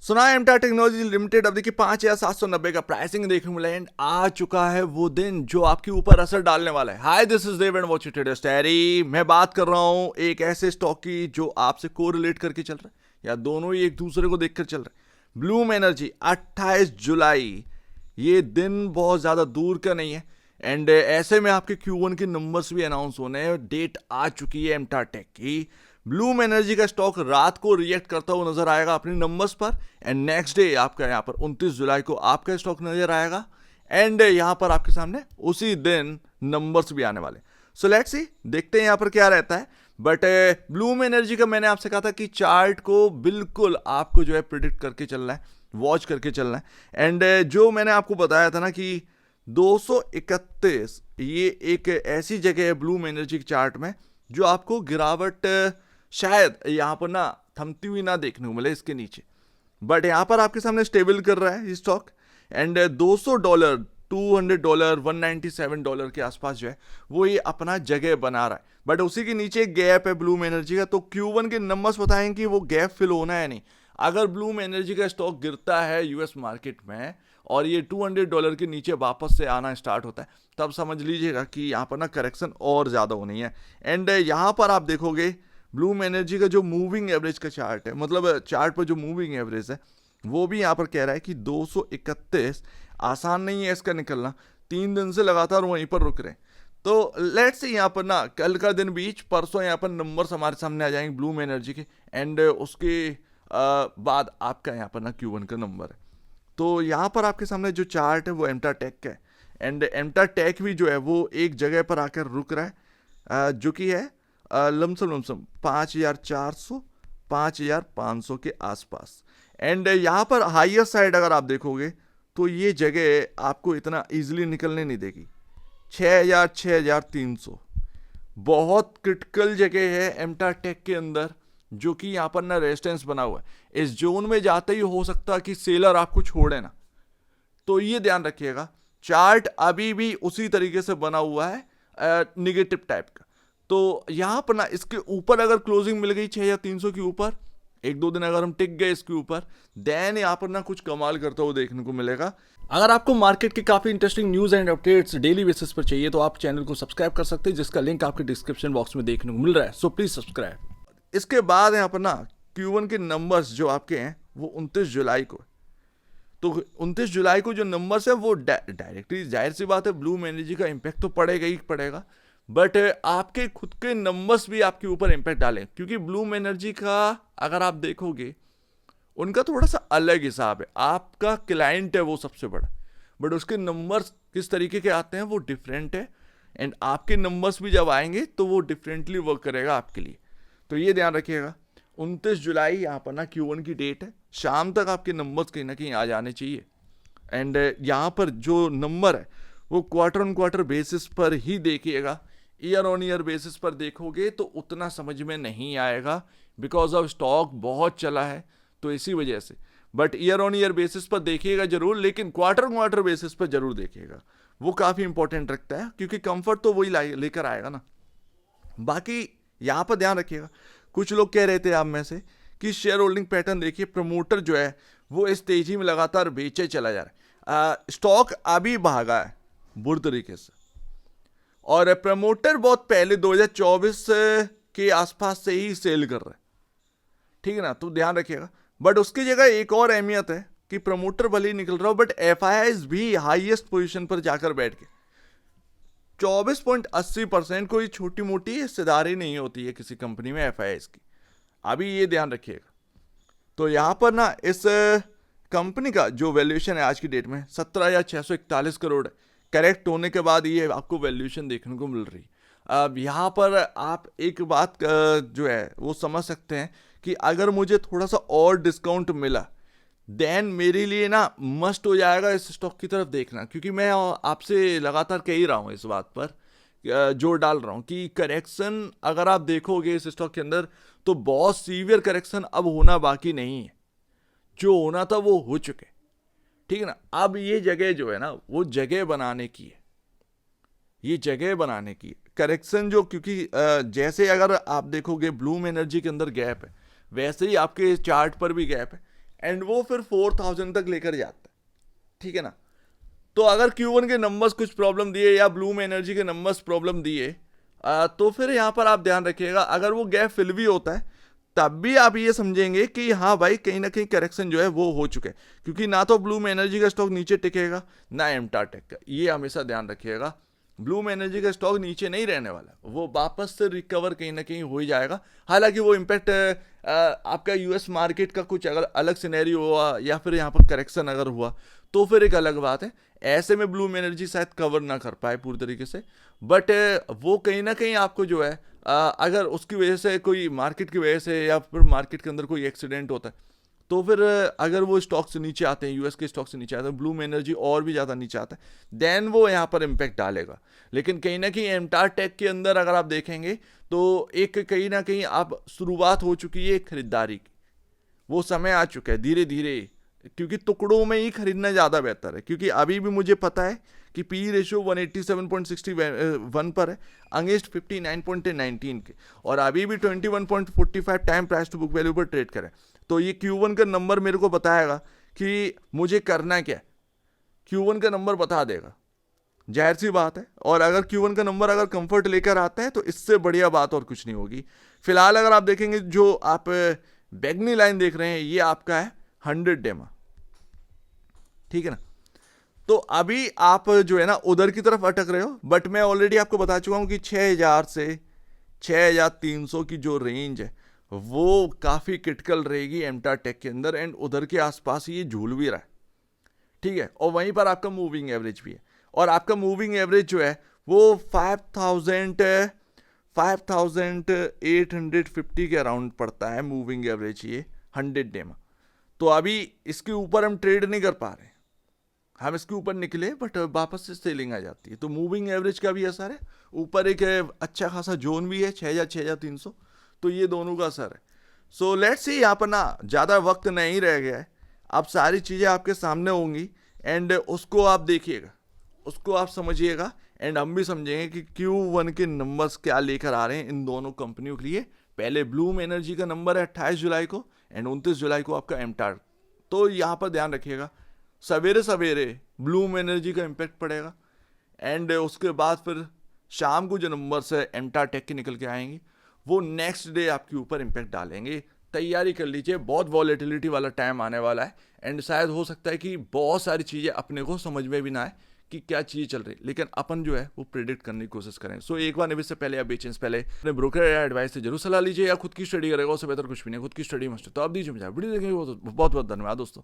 सुना है एमटा technology limited अब देखिए 5,790 का प्राइसिंग देखने को मिला एंड आ चुका है वो दिन जो आपके ऊपर असर डालने वाला है। Hi this is Dev and watch it traders diary. मैं बात कर रहा हूं एक ऐसे स्टॉक की जो आपसे कोरिलेट करके चल रहा है या दोनों ही एक दूसरे को देखकर चल रहे हैं। ब्लूम एनर्जी 28 जुलाई, ये दिन बहुत ज्यादा दूर का नहीं है एंड ऐसे में आपके Q1 के नंबर्स भी अनाउंस होने हैं। डेट आ चुकी है एमटा टेक की। ब्लूम एनर्जी का स्टॉक रात को रिएक्ट करता हुआ नजर आएगा अपने नंबर्स पर एंड नेक्स्ट डे आपका यहाँ पर 29 जुलाई को आपका स्टॉक नजर आएगा एंड यहाँ पर आपके सामने उसी दिन नंबर्स भी आने वाले। सो लेट्स सी, देखते हैं यहाँ पर क्या रहता है। बट ब्लूम एनर्जी का मैंने आपसे कहा था कि चार्ट को बिल्कुल आपको जो है प्रिडिक्ट करके चलना है, वॉच करके चलना है एंड जो मैंने आपको बताया था ना कि 231 ये एक ऐसी जगह है ब्लूम एनर्जी के चार्ट में जो आपको गिरावट शायद यहाँ पर ना थमती हुई ना देखने को मिले इसके नीचे, बट यहाँ पर आपके सामने स्टेबल कर रहा है स्टॉक एंड $200 $200 $197 के आसपास जो है वो ये अपना जगह बना रहा है। बट उसी के नीचे एक गैप है ब्लूम एनर्जी का, तो Q1 के नंबर्स बताएं कि वो गैप फिल होना है नहीं। अगर ब्लूम एनर्जी का स्टॉक गिरता है यूएस मार्केट में और ये $200 के नीचे वापस से आना स्टार्ट होता है तब समझ लीजिएगा कि यहाँ पर ना करेक्शन और ज़्यादा होनी है। एंड यहाँ पर आप देखोगे ब्लूम एनर्जी का जो मूविंग एवरेज का चार्ट है, मतलब चार्ट पर जो मूविंग एवरेज है वो भी यहाँ पर कह रहा है कि 231 आसान नहीं है इसका निकलना, 3 दिन से लगातार वहीं पर रुक रहे हैं। तो लेट्स से यहाँ पर ना कल का दिन बीच परसों यहाँ पर नंबर्स हमारे सामने आ जाएंगे ब्लूम एनर्जी के एंड उसके बाद आपका यहाँ पर ना Q1 का नंबर है। तो यहाँ पर आपके सामने जो चार्ट है वो एमटा टेक का है एंड एमटा टेक भी जो है वो एक जगह पर आकर रुक रहा है जो कि है लमसम 5,400 5,500 के आसपास। एंड यहाँ पर हाईएस्ट साइड अगर आप देखोगे तो ये जगह आपको इतना इजीली निकलने नहीं देगी। 6,000 6,300 बहुत क्रिटिकल जगह है एमटा टेक के अंदर, जो कि यहाँ पर ना रेजिस्टेंस बना हुआ है। इस जोन में जाते ही हो सकता है कि सेलर आपको छोड़े ना, तो ये ध्यान रखिएगा। चार्ट अभी भी उसी तरीके से बना हुआ है निगेटिव टाइप का, तो यहाँ पर ना इसके ऊपर अगर क्लोजिंग मिल गई 6,300 के ऊपर, 1-2 दिन अगर हम टिक गए इसके ऊपर, देन यहाँ पर ना कुछ कमाल करता हुआ देखने को मिलेगा। अगर आपको मार्केट के काफी interesting news and updates daily basis पर चाहिए तो आप चैनल को सब्सक्राइब कर सकते हैं, जिसका लिंक आपके डिस्क्रिप्शन बॉक्स में देखने को मिल रहा है, सो प्लीज सब्सक्राइब। इसके बाद यहाँ पर ना Q1 के नंबर्स जो आपके हैं वो 29 जुलाई को, तो 29 जुलाई को जो नंबर्स है वो डायरेक्टली जाहिर सी बात है ब्लूम एनर्जी का इम्पैक्ट तो पड़ेगा ही पड़ेगा, बट आपके खुद के नंबर्स भी आपके ऊपर इम्पैक्ट डालें। क्योंकि ब्लूम एनर्जी का अगर आप देखोगे उनका थोड़ा सा अलग हिसाब है। आपका क्लाइंट है वो सबसे बड़ा, बट उसके नंबर्स किस तरीके के आते हैं वो डिफरेंट है एंड आपके नंबर्स भी जब आएंगे तो वो डिफरेंटली वर्क करेगा आपके लिए। तो ये ध्यान रखिएगा 29 जुलाई यहाँ पर ना Q1 की डेट है, शाम तक आपके नंबर्स कहीं ना कहीं आ जाने चाहिए। एंड यहाँ पर जो नंबर है वो क्वार्टर ऑन क्वार्टर बेसिस पर ही देखिएगा, ईयर ऑन ईयर बेसिस पर देखोगे तो उतना समझ में नहीं आएगा बिकॉज ऑफ स्टॉक बहुत चला है, तो इसी वजह से। But year on year basis पर देखिएगा जरूर, लेकिन क्वार्टर क्वार्टर बेसिस पर जरूर देखिएगा, वो काफ़ी इंपॉर्टेंट रखता है क्योंकि कंफर्ट तो वही लेकर आएगा ना। बाकी यहाँ पर ध्यान रखिएगा, कुछ लोग कह रहे थे आप में से कि शेयर होल्डिंग पैटर्न देखिए, प्रमोटर जो है वो इस तेजी में लगातार बेचे चला जा रहा है। स्टॉक अभी भागा है बुरी तरीके से और प्रमोटर बहुत पहले 2024 के आसपास से ही सेल कर रहा है, ठीक है ना, तो ध्यान रखिएगा। बट उसकी जगह एक और अहमियत है कि प्रमोटर भले ही निकल रहा हो बट एफआईआईज भी हाईएस्ट पोजीशन पर जाकर बैठ के 24.80% कोई छोटी मोटी हिस्सेदारी नहीं होती है किसी कंपनी में एफआईआईज की, अभी ये ध्यान रखिएगा। तो यहाँ पर ना इस कंपनी का जो वैल्यूएशन है आज की डेट में 17,641 करोड़ है। करेक्ट होने के बाद ये आपको वैल्यूएशन देखने को मिल रही। अब यहाँ पर आप एक बात जो है वो समझ सकते हैं कि अगर मुझे थोड़ा सा और डिस्काउंट मिला देन मेरे लिए ना मस्ट हो जाएगा इस स्टॉक की तरफ देखना, क्योंकि मैं आपसे लगातार कह ही रहा हूँ इस बात पर जोर डाल रहा हूँ कि करेक्शन अगर आप देखोगे इस स्टॉक के अंदर तो बहुत सीवियर करेक्शन अब होना बाकी नहीं है, जो होना था वो हो चुके, ठीक है ना। अब ये जगह जो है ना वो जगह बनाने की है, ये जगह बनाने की करेक्शन जो, क्योंकि जैसे अगर आप देखोगे ब्लूम एनर्जी के अंदर गैप है वैसे ही आपके चार्ट पर भी गैप है एंड वो फिर 4000 तक लेकर जाता है, ठीक है ना। तो अगर Q1 के नंबर्स कुछ प्रॉब्लम दिए या ब्लूम एनर्जी के नंबर्स प्रॉब्लम दिए, तो फिर यहाँ पर आप ध्यान रखिएगा, अगर वो गैप फिल भी होता है तब भी आप ये समझेंगे कि हाँ भाई कहीं ना कहीं करेक्शन जो है वो हो चुके हैं, क्योंकि ना तो ब्लूम एनर्जी का स्टॉक नीचे टिकेगा ना एमटार टेक का, ये हमेशा ध्यान रखिएगा। ब्लूम एनर्जी का स्टॉक नीचे नहीं रहने वाला, वो वापस से रिकवर कहीं ना कहीं हो ही जाएगा। हालांकि वो इम्पैक्ट आपका यूएस मार्केट का कुछ अगर अलग सिनेरियो हुआ या फिर यहाँ पर करेक्शन अगर हुआ तो फिर एक अलग बात है, ऐसे में ब्लूम एनर्जी शायद कवर ना कर पाए पूरी तरीके से, बट वो कहीं ना कहीं आपको जो है अगर उसकी वजह से कोई मार्केट की वजह से या फिर मार्केट के अंदर कोई एक्सीडेंट होता है तो फिर अगर वो स्टॉक से नीचे आते हैं, यूएस के स्टॉक से नीचे आते हैं, ब्लूम एनर्जी और भी ज़्यादा नीचे आता है, देन वो यहाँ पर इम्पैक्ट डालेगा। लेकिन कहीं ना कहीं एमटार टेक के अंदर अगर आप देखेंगे तो एक कहीं ना कहीं आप शुरुआत हो चुकी है खरीदारी की, वो समय आ चुका है धीरे धीरे, क्योंकि टुकड़ों में ही खरीदना ज़्यादा बेहतर है। क्योंकि अभी भी मुझे पता है कि पी रेशियो 187.61 पर है अगेंस्ट 59.19 के, और अभी भी 21.45 time price to book value पर ट्रेड करें। तो ये Q1 का नंबर मेरे को बताएगा कि मुझे करना क्या है, Q1 का नंबर बता देगा, जाहिर सी बात है। और अगर Q1 का नंबर अगर कंफर्ट लेकर आता है तो इससे बढ़िया बात और कुछ नहीं होगी। फिलहाल अगर आप देखेंगे जो आप बैगनी लाइन देख रहे हैं ये आपका है 100 डेमा, ठीक है ना। तो अभी आप जो है ना उधर की तरफ अटक रहे हो, बट मैं ऑलरेडी आपको बता चुका हूं कि 6000 से 6300 की जो रेंज है वो काफ़ी क्रिटिकल रहेगी एमटार टेक के अंदर, एंड उधर के आसपास ये झूल भी रहा है, ठीक है। और वहीं पर आपका मूविंग एवरेज भी है, और आपका मूविंग एवरेज जो है वो 5850 के अराउंड पड़ता है मूविंग एवरेज ये 100 डे में। तो अभी इसके ऊपर हम ट्रेड नहीं कर पा रहे, हम इसके ऊपर निकले बट वापस से सेलिंग आ जाती है। तो मूविंग एवरेज का भी असर है, ऊपर एक अच्छा खासा जोन भी है 6300, तो ये दोनों का असर है। सो लेट्स सी, यहाँ पर ना ज़्यादा वक्त नहीं रह गया है, अब सारी चीज़ें आपके सामने होंगी एंड उसको आप देखिएगा, उसको आप समझिएगा, एंड हम भी समझेंगे कि Q1 के नंबर्स क्या लेकर आ रहे हैं इन दोनों कंपनियों के लिए। पहले ब्लूम एनर्जी का नंबर है 28 जुलाई को एंड 29 जुलाई को आपका एमटार। तो यहाँ पर ध्यान रखिएगा, सवेरे सवेरे ब्लूम एनर्जी का इम्पैक्ट पड़ेगा एंड उसके बाद फिर शाम को जो नंबर्स है एमटार टेक के निकल के आएंगे वो नेक्स्ट डे आपके ऊपर इम्पैक्ट डालेंगे। तैयारी कर लीजिए, बहुत वॉलेटिलिटी वाला टाइम आने वाला है एंड शायद हो सकता है कि बहुत सारी चीज़ें अपने को समझ में भी ना आए कि क्या चीज़ चल रही है, लेकिन अपन जो है वो प्रेडिक्ट करने की कोशिश करें। सो एक बार निवेश से पहले या बेचने से पहले अपने ब्रोकर या एडवाइस से जरूर सलाह लीजिए, या खुद की स्टडी करेगा उससे बेहतर कुछ भी नहीं, खुद की स्टडी मस्ट। तो आप दीजिए मुझे वीडियो देखेंगे, बहुत बहुत धन्यवाद दोस्तों।